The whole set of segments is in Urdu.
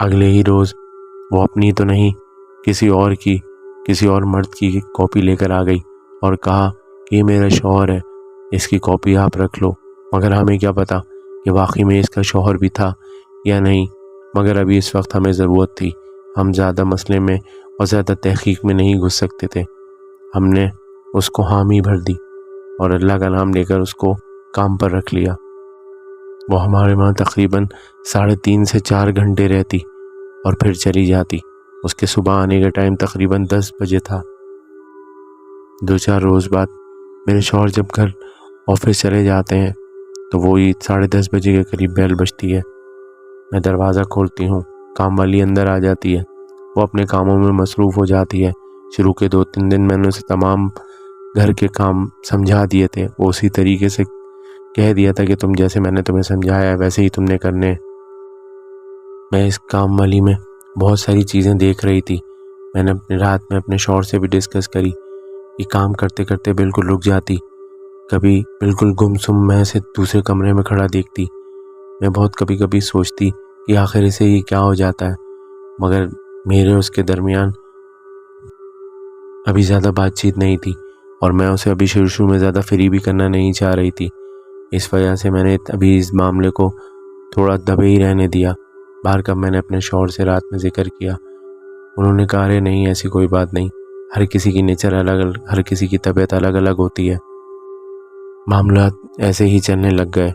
اگلے ہی روز وہ اپنی تو نہیں کسی اور مرد کی کاپی لے کر آ گئی اور کہا کہ یہ میرا شوہر ہے، اس کی کاپی آپ رکھ لو۔ مگر ہمیں کیا پتہ کہ واقعی میں اس کا شوہر بھی تھا یا نہیں، مگر ابھی اس وقت ہمیں ضرورت تھی۔ ہم زیادہ مسئلے میں اور زیادہ تحقیق میں نہیں گھس سکتے تھے۔ ہم نے اس کو حامی بھر دی اور اللہ کا نام لے کر اس کو کام پر رکھ لیا۔ وہ ہمارے وہاں تقریباً 3.5 سے 4 گھنٹے رہتی اور پھر چلی جاتی۔ اس کے صبح آنے کا ٹائم تقریباً 10 بجے تھا۔ 2-4 روز بعد میرے شوہر جب گھر آفس چلے جاتے ہیں تو وہی 10:30 بجے کے قریب بیل بجتی ہے۔ میں دروازہ کھولتی ہوں، کام والی اندر آ جاتی ہے۔ وہ اپنے کاموں میں مصروف ہو جاتی ہے۔ شروع کے 2-3 دن میں نے اسے تمام گھر کے کام سمجھا دیے تھے۔ وہ اسی طریقے سے کہہ دیا تھا کہ تم جیسے میں نے تمہیں سمجھایا ہے ویسے ہی تم نے کرنے۔ میں اس کام والی میں بہت ساری چیزیں دیکھ رہی تھی۔ میں نے رات میں اپنے شوہر سے بھی ڈسکس کری کہ کام کرتے کرتے بالکل رک جاتی، کبھی بالکل گمسم میں سے دوسرے کمرے میں کھڑا دیکھتی۔ میں بہت کبھی سوچتی کہ آخر اسے یہ کیا ہو جاتا ہے، مگر میرے اس کے درمیان ابھی زیادہ بات چیت نہیں تھی اور میں اسے ابھی شروع میں زیادہ فری بھی کرنا نہیں چاہ رہی تھی۔ اس وجہ سے میں نے ابھی اس معاملے کو تھوڑا دبے ہی رہنے دیا۔ باہر کب میں نے اپنے شوہر سے رات میں ذکر کیا، انہوں نے کہا ارے نہیں ایسی کوئی بات نہیں، ہر کسی کی نیچر ہر کسی کی طبیعت الگ الگ ہوتی ہے۔ معاملات ایسے ہی چلنے لگ گئے،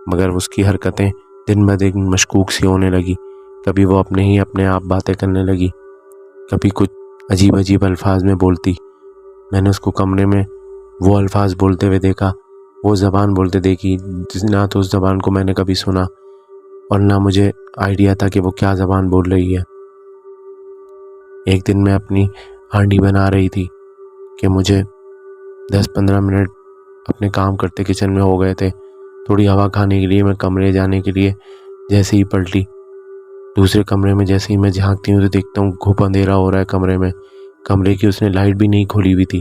مگر اس کی حرکتیں دن بدن مشکوک سی ہونے لگی۔ کبھی وہ اپنے آپ باتیں کرنے لگی، کبھی کچھ عجیب الفاظ میں بولتی۔ میں نے اس کو کمرے میں وہ الفاظ بولتے ہوئے دیکھا، وہ زبان بولتے دیکھی، نہ تو اس زبان کو میں نے کبھی سنا اور نہ مجھے آئیڈیا تھا کہ وہ کیا زبان بول رہی ہے۔ ایک دن میں اپنی ہانڈی بنا رہی تھی کہ مجھے 10-15 منٹ اپنے کام کرتے کچن میں ہو گئے تھے۔ تھوڑی ہوا کھانے کے لیے میں کمرے جانے کے لیے جیسے ہی پلٹی، دوسرے کمرے میں جیسے ہی میں جھانکتی ہوں تو دیکھتا ہوں گھپ اندھیرا ہو رہا ہے کمرے میں۔ کمرے کی اس نے لائٹ بھی نہیں کھولی ہوئی تھی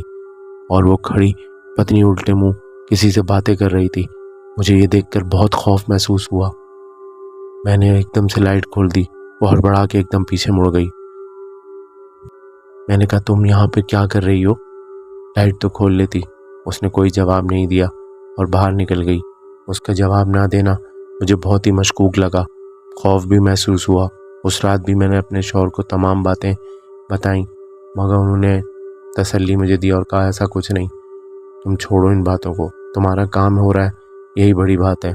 اور وہ کھڑی پتنی الٹے منہ کسی سے باتیں کر رہی تھی۔ مجھے یہ دیکھ کر بہت خوف محسوس ہوا۔ میں نے ایک دم سے لائٹ کھول دی، وہ ہڑبڑا کے ایک دم پیچھے مڑ گئی۔ میں نے کہا تم یہاں پہ کیا کر رہی ہو، لائٹ تو کھول لیتی۔ اس نے کوئی جواب نہیں دیا اور باہر نکل گئی۔ اس کا جواب نہ دینا مجھے بہت ہی مشکوک لگا، خوف بھی محسوس ہوا۔ اس رات بھی میں نے اپنے شوہر کو تمام باتیں بتائیں، مگر انہوں نے تسلی مجھے دی اور کہا ایسا کچھ نہیں، تم چھوڑو ان باتوں کو، تمہارا کام ہو رہا ہے یہی بڑی بات ہے۔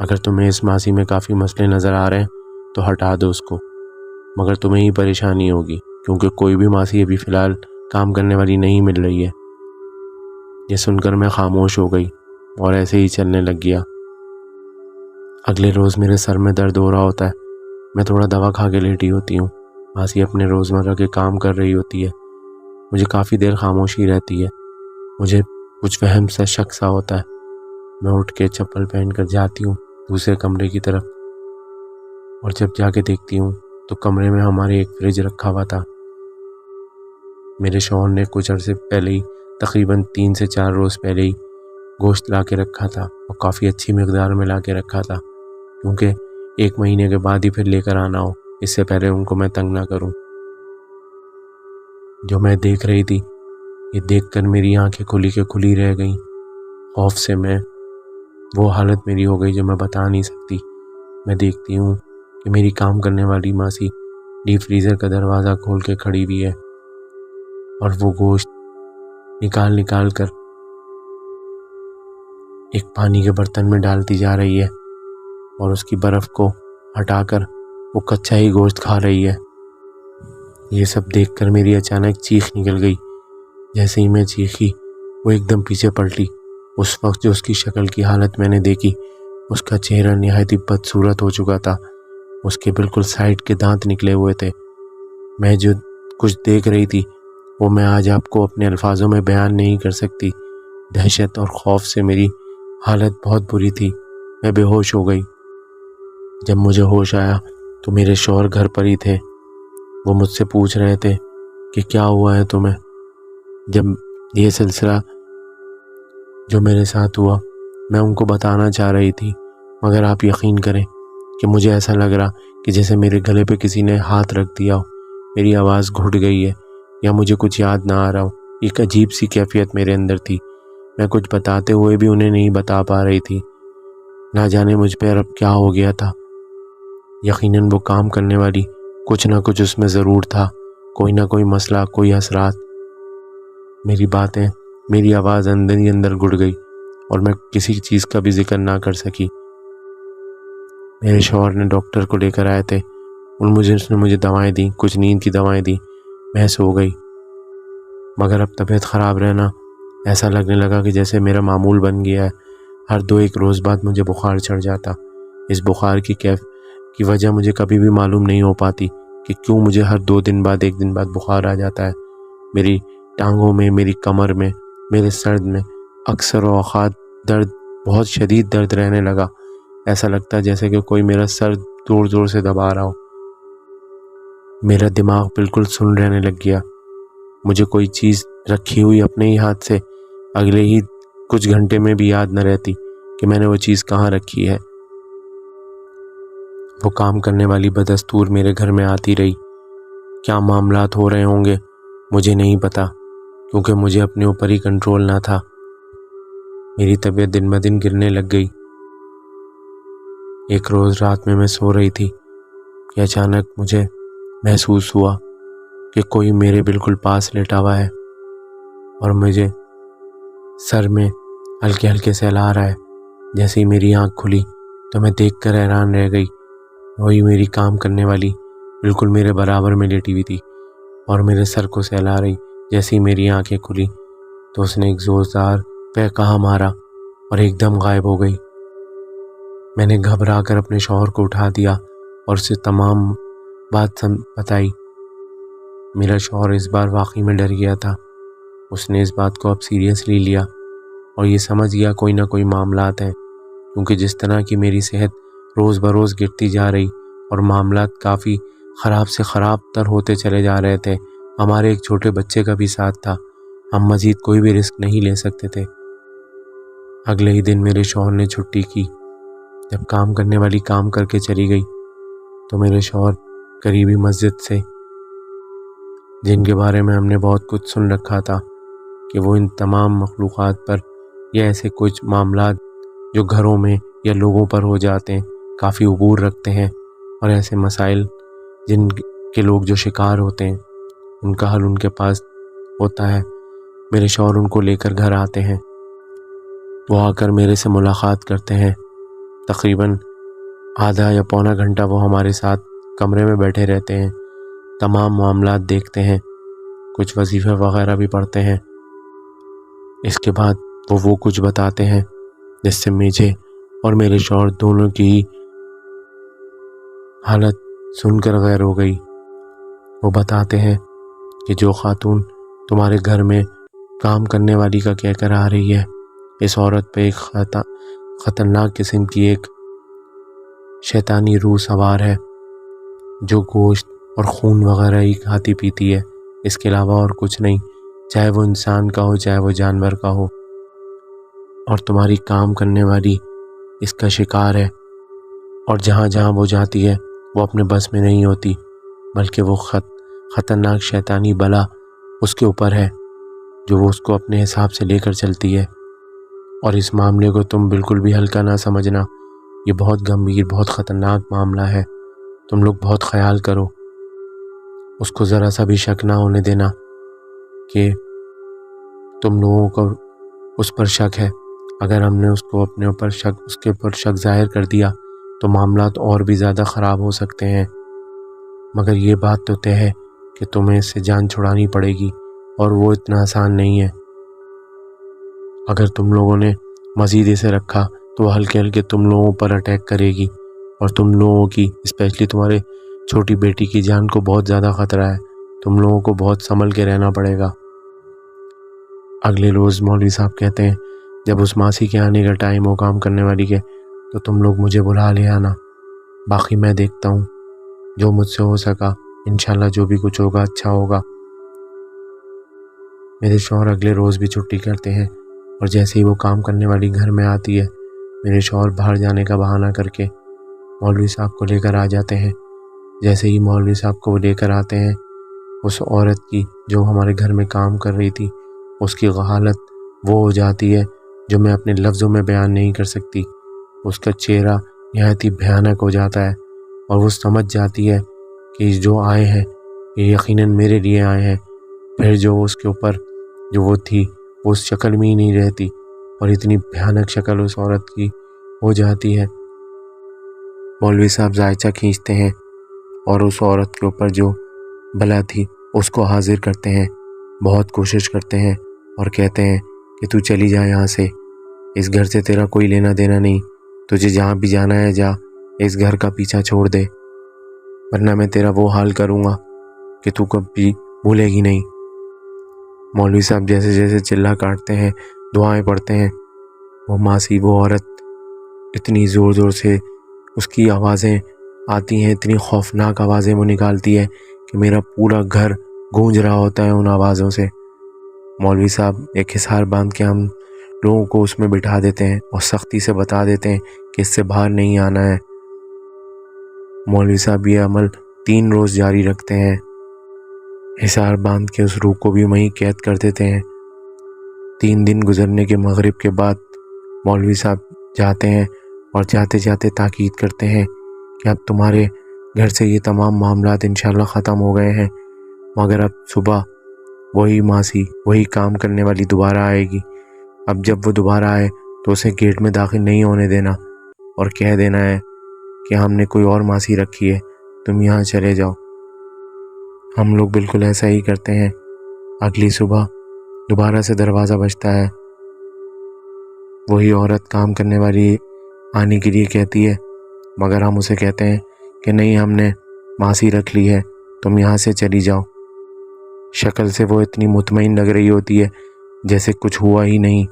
اگر تمہیں اس ماضی میں کافی مسئلے نظر آ رہے ہیں تو ہٹا دو اس کو، مگر تمہیں ہی پریشانی ہوگی کیونکہ کوئی بھی ماضی ابھی فی الحال کام کرنے والی نہیں مل رہی ہے۔ یہ سن کر میں خاموش ہو گئی اور ایسے ہی چلنے لگ گیا۔ اگلے روز میرے سر میں درد ہو رہا ہوتا ہے، میں تھوڑا دوا کھا کے لیٹی ہوتی ہوں، ماسی اپنے روزمرہ کے کام کر رہی ہوتی ہے۔ مجھے کافی دیر خاموشی رہتی ہے، مجھے کچھ وہم سا شک سا ہوتا ہے۔ میں اٹھ کے چپل پہن کر جاتی ہوں دوسرے کمرے کی طرف، اور جب جا کے دیکھتی ہوں تو کمرے میں ہمارے ایک فریج رکھا ہوا تھا۔ میرے شوہر نے کچھ عرصے پہلے ہی تقریباً 3 سے 4 روز پہلے ہی گوشت لا کے رکھا تھا اور کافی اچھی مقدار میں لا کے رکھا تھا، کیونکہ 1 مہینے کے بعد ہی پھر لے کر آنا ہو، اس سے پہلے ان کو میں تنگ نہ کروں۔ جو میں دیکھ رہی تھی یہ دیکھ کر میری آنکھیں کھلی رہ گئیں۔ خوف سے میں وہ حالت میری ہو گئی جو میں بتا نہیں سکتی۔ میں دیکھتی ہوں کہ میری کام کرنے والی ماسی ڈیپ فریزر کا دروازہ کھول کے کھڑی ہوئی ہے اور وہ گوشت نکال کر ایک پانی کے برتن میں ڈالتی جا رہی ہے اور اس کی برف کو ہٹا کر وہ کچا ہی گوشت کھا رہی ہے۔ یہ سب دیکھ کر میری اچانک چیخ نکل گئی۔ جیسے ہی میں چیخی وہ ایک دم پیچھے پلٹی۔ اس وقت جو اس کی شکل کی حالت میں نے دیکھی، اس کا چہرہ نہایت ہی بدصورت ہو چکا تھا، اس کے بالکل سائڈ کے دانت نکلے ہوئے تھے۔ میں جو کچھ دیکھ رہی تھی وہ میں آج آپ کو اپنے الفاظوں میں بیان نہیں کر سکتی۔ دہشت اور خوف سے میری حالت بہت بری تھی، میں بے ہوش ہو گئی۔ جب مجھے ہوش آیا تو میرے شوہر گھر پر ہی تھے۔ وہ مجھ سے پوچھ رہے تھے کہ کیا ہوا ہے تمہیں۔ جب یہ سلسلہ جو میرے ساتھ ہوا میں ان کو بتانا چاہ رہی تھی، مگر آپ یقین کریں کہ مجھے ایسا لگ رہا کہ جیسے میرے گلے پہ کسی نے ہاتھ رکھ دیا ہو، میری آواز گھٹ گئی ہے یا مجھے کچھ یاد نہ آ رہا ہو۔ ایک عجیب سی کیفیت میرے اندر تھی، میں کچھ بتاتے ہوئے بھی انہیں نہیں بتا پا رہی تھی۔ نہ جانے مجھ پہ اب کیا ہو گیا تھا۔ یقیناً وہ کام کرنے والی کچھ نہ کچھ اس میں ضرور تھا، کوئی نہ کوئی مسئلہ، کوئی اثرات۔ میری باتیں، میری آواز اندر ہی اندر گڑ گئی اور میں کسی چیز کا بھی ذکر نہ کر سکی۔ میرے شوہر نے ڈاکٹر کو لے کر آئے تھے، اس نے مجھے دوائیں دیں، کچھ نیند کی دوائیں دیں، میں سو گئی۔ مگر اب طبیعت خراب رہنا ایسا لگنے لگا کہ جیسے میرا معمول بن گیا ہے۔ ہر 2-1 روز بعد مجھے بخار چڑھ جاتا۔ اس بخار کی وجہ مجھے کبھی بھی معلوم نہیں ہو پاتی کہ کیوں مجھے ہر 2 دن بعد 1 دن بعد بخار آ جاتا ہے۔ میری ٹانگوں میں، میری کمر میں، میرے سر میں اکثر اوقات درد، بہت شدید درد رہنے لگا۔ ایسا لگتا ہے جیسے کہ کوئی میرا سر زور زور سے دبا رہا ہو۔ میرا دماغ بالکل سن رہنے لگ گیا۔ مجھے کوئی چیز رکھی ہوئی اپنے ہی ہاتھ سے اگلے ہی کچھ گھنٹے میں بھی یاد نہ رہتی کہ میں نے وہ چیز کہاں رکھی ہے۔ وہ کام کرنے والی بدستور میرے گھر میں آتی رہی۔ کیا معاملات ہو رہے ہوں گے مجھے نہیں پتا، کیونکہ مجھے اپنے اوپر ہی کنٹرول نہ تھا۔ میری طبیعت دن بدن گرنے لگ گئی۔ ایک روز رات میں سو رہی تھی کہ اچانک مجھے محسوس ہوا کہ کوئی میرے بالکل پاس لیٹا ہوا ہے اور مجھے سر میں ہلکے ہلکے سے ہلا رہا ہے۔ جیسے ہی میری آنکھ کھلی تو میں دیکھ کر حیران رہ گئی۔ وہی میری کام کرنے والی بالکل میرے برابر میں لیٹی ہوئی تھی اور میرے سر کو سہلا رہی۔ جیسے ہی میری آنکھیں کھلی تو اس نے ایک زوردار کہا مارا اور ایک دم غائب ہو گئی۔ میں نے گھبرا کر اپنے شوہر کو اٹھا دیا اور اسے تمام بات بتائی۔ میرا شوہر اس بار واقعی میں ڈر گیا تھا۔ اس نے اس بات کو اب سیریسلی لیا اور یہ سمجھ گیا کوئی نہ کوئی معاملات ہیں، کیونکہ جس طرح کی میری صحت روز بروز گرتی جا رہی اور معاملات کافی خراب سے خراب تر ہوتے چلے جا رہے تھے۔ ہمارے ایک چھوٹے بچے کا بھی ساتھ تھا، ہم مزید کوئی بھی رسک نہیں لے سکتے تھے۔ اگلے ہی دن میرے شوہر نے چھٹی کی۔ جب کام کرنے والی کام کر کے چلی گئی تو میرے شوہر قریبی مسجد سے، جن کے بارے میں ہم نے بہت کچھ سن رکھا تھا کہ وہ ان تمام مخلوقات پر یا ایسے کچھ معاملات جو گھروں میں یا لوگوں پر ہو جاتے ہیں کافی عبور رکھتے ہیں، اور ایسے مسائل جن کے لوگ جو شکار ہوتے ہیں ان کا حل ان کے پاس ہوتا ہے۔ میرے شوہر ان کو لے کر گھر آتے ہیں، وہ آ کر میرے سے ملاقات کرتے ہیں۔ تقریباً آدھا یا پونا گھنٹہ وہ ہمارے ساتھ کمرے میں بیٹھے رہتے ہیں، تمام معاملات دیکھتے ہیں، کچھ وظیفے وغیرہ بھی پڑھتے ہیں۔ اس کے بعد وہ کچھ بتاتے ہیں جس سے مجھے اور میرے شوہر دونوں کی حالت سن کر غیر ہو گئی۔ وہ بتاتے ہیں کہ جو خاتون تمہارے گھر میں کام کرنے والی کا کہہ کر آ رہی ہے، اس عورت پہ ایک خطرناک قسم کی ایک شیطانی روح سوار ہے جو گوشت اور خون وغیرہ ہی کھاتی پیتی ہے، اس کے علاوہ اور کچھ نہیں، چاہے وہ انسان کا ہو چاہے وہ جانور کا ہو، اور تمہاری کام کرنے والی اس کا شکار ہے، اور جہاں جہاں وہ جاتی ہے وہ اپنے بس میں نہیں ہوتی، بلکہ وہ خطرناک شیطانی بلا اس کے اوپر ہے جو وہ اس کو اپنے حساب سے لے کر چلتی ہے۔ اور اس معاملے کو تم بالکل بھی ہلکا نہ سمجھنا، یہ بہت گمبھیر، بہت خطرناک معاملہ ہے، تم لوگ بہت خیال کرو، اس کو ذرا سا بھی شک نہ ہونے دینا کہ تم لوگوں کو اس پر شک ہے۔ اگر ہم نے اس کے اوپر شک ظاہر کر دیا تو معاملات اور بھی زیادہ خراب ہو سکتے ہیں، مگر یہ بات تو طے ہے کہ تمہیں اس سے جان چھڑانی پڑے گی، اور وہ اتنا آسان نہیں ہے۔ اگر تم لوگوں نے مزید اسے رکھا تو وہ ہلکے ہلکے تم لوگوں پر اٹیک کرے گی، اور تم لوگوں کی، اسپیشلی تمہارے چھوٹی بیٹی کی جان کو بہت زیادہ خطرہ ہے، تم لوگوں کو بہت سنبھل کے رہنا پڑے گا۔ اگلے روز مولوی صاحب کہتے ہیں جب اس ماسی کے آنے کا ٹائم ہو کام کرنے والی کے، تو تم لوگ مجھے بلا لے آنا، باقی میں دیکھتا ہوں جو مجھ سے ہو سکا، انشاءاللہ جو بھی کچھ ہوگا اچھا ہوگا۔ میرے شوہر اگلے روز بھی چھٹی کرتے ہیں، اور جیسے ہی وہ کام کرنے والی گھر میں آتی ہے، میرے شوہر باہر جانے کا بہانہ کر کے مولوی صاحب کو لے کر آ جاتے ہیں جیسے ہی مولوی صاحب کو وہ لے کر آتے ہیں، اس عورت کی جو ہمارے گھر میں کام کر رہی تھی، اس کی حالت وہ ہو جاتی ہے جو میں اپنے لفظوں میں بیان نہیں کر سکتی۔ اس کا چہرہ نہایت ہی بھیانک ہو جاتا ہے، اور وہ سمجھ جاتی ہے کہ جو آئے ہیں یہ یقیناً میرے لیے آئے ہیں۔ پھر جو اس کے اوپر جو وہ تھی وہ اس شکل میں ہی نہیں رہتی، اور اتنی بھیانک شکل اس عورت کی ہو جاتی ہے۔ مولوی صاحب زائچہ کھینچتے ہیں اور اس عورت کے اوپر جو بلا تھی اس کو حاضر کرتے ہیں، بہت کوشش کرتے ہیں اور کہتے ہیں کہ تو چلی جا یہاں سے، اس گھر سے تیرا کوئی لینا دینا نہیں، تجھے جہاں بھی جانا ہے جا، اس گھر کا پیچھا چھوڑ دے، ورنہ میں تیرا وہ حال کروں گا کہ تو کبھی بھولے گی نہیں۔ مولوی صاحب جیسے جیسے چلہ کاٹتے ہیں، دعائیں پڑھتے ہیں، وہ ماسی، وہ عورت اتنی زور زور سے اس کی آوازیں آتی ہیں، اتنی خوفناک آوازیں وہ نکالتی ہے کہ میرا پورا گھر گونج رہا ہوتا ہے ان آوازوں سے۔ مولوی صاحب ایک حصار باندھ کے ہم لوگوں کو اس میں بٹھا دیتے ہیں اور سختی سے بتا دیتے ہیں کہ اس سے باہر نہیں آنا ہے۔ مولوی صاحب یہ عمل 3 روز جاری رکھتے ہیں، حصار باندھ کے اس روح کو بھی وہیں قید کر دیتے ہیں۔ 3 دن گزرنے کے مغرب کے بعد مولوی صاحب جاتے ہیں اور جاتے جاتے تاکید کرتے ہیں کہ اب تمہارے گھر سے یہ تمام معاملات انشاءاللہ ختم ہو گئے ہیں، مگر اب صبح وہی ماسی، وہی کام کرنے والی دوبارہ آئے گی۔ اب جب وہ دوبارہ آئے تو اسے گیٹ میں داخل نہیں ہونے دینا اور کہہ دینا ہے کہ ہم نے کوئی اور ماسی رکھی ہے، تم یہاں چلے جاؤ۔ ہم لوگ بالکل ایسا ہی کرتے ہیں۔ اگلی صبح دوبارہ سے دروازہ بجتا ہے، وہی عورت کام کرنے والی آنے کے لیے کہتی ہے، مگر ہم اسے کہتے ہیں کہ نہیں، ہم نے ماسی رکھ لی ہے، تم یہاں سے چلی جاؤ۔ شکل سے وہ اتنی مطمئن لگ رہی ہوتی ہے جیسے کچھ ہوا ہی نہیں۔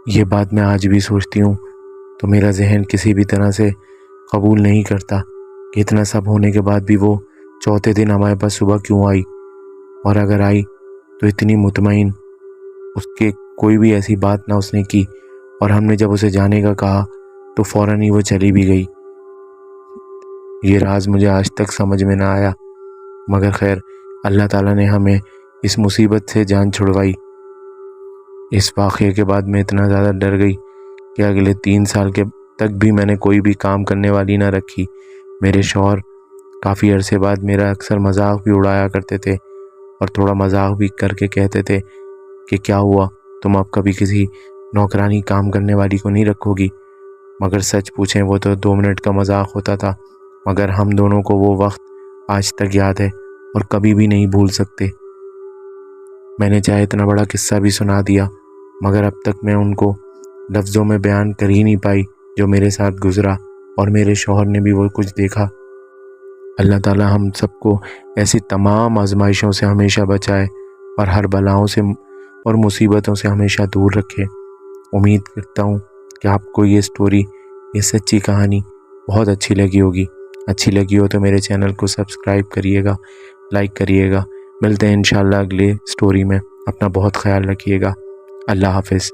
یہ بات میں آج بھی سوچتی ہوں تو میرا ذہن کسی بھی طرح سے قبول نہیں کرتا کہ اتنا سب ہونے کے بعد بھی وہ چوتھے دن ہمارے پاس صبح کیوں آئی، اور اگر آئی تو اتنی مطمئن، اس کے کوئی بھی ایسی بات نہ اس نے کی، اور ہم نے جب اسے جانے کا کہا تو فوراً ہی وہ چلی بھی گئی۔ یہ راز مجھے آج تک سمجھ میں نہ آیا، مگر خیر اللہ تعالیٰ نے ہمیں اس مصیبت سے جان چھڑوائی۔ اس واقعے کے بعد میں اتنا زیادہ ڈر گئی کہ اگلے 3 سال کے تک بھی میں نے کوئی بھی کام کرنے والی نہ رکھی۔ میرے شوہر کافی عرصے بعد میرا اکثر مذاق بھی اڑایا کرتے تھے، اور تھوڑا مذاق بھی کر کے کہتے تھے کہ کیا ہوا، تم اب کبھی کسی نوکرانی کام کرنے والی کو نہیں رکھو گی؟ مگر سچ پوچھیں وہ تو 2 منٹ کا مذاق ہوتا تھا، مگر ہم دونوں کو وہ وقت آج تک یاد ہے اور کبھی بھی نہیں بھول سکتے۔ میں نے چاہے اتنا بڑا قصہ بھی سنا دیا، مگر اب تک میں ان کو لفظوں میں بیان کر ہی نہیں پائی جو میرے ساتھ گزرا، اور میرے شوہر نے بھی وہ کچھ دیکھا۔ اللہ تعالیٰ ہم سب کو ایسی تمام آزمائشوں سے ہمیشہ بچائے، اور ہر بلاؤں سے اور مصیبتوں سے ہمیشہ دور رکھے۔ امید کرتا ہوں کہ آپ کو یہ سٹوری، یہ سچی کہانی بہت اچھی لگی ہوگی۔ اچھی لگی ہو تو میرے چینل کو سبسکرائب کریے گا، لائک کریے گا۔ ملتے ہیں انشاءاللہ اگلے سٹوری میں۔ اپنا بہت خیال رکھیے گا۔ اللہ حافظ۔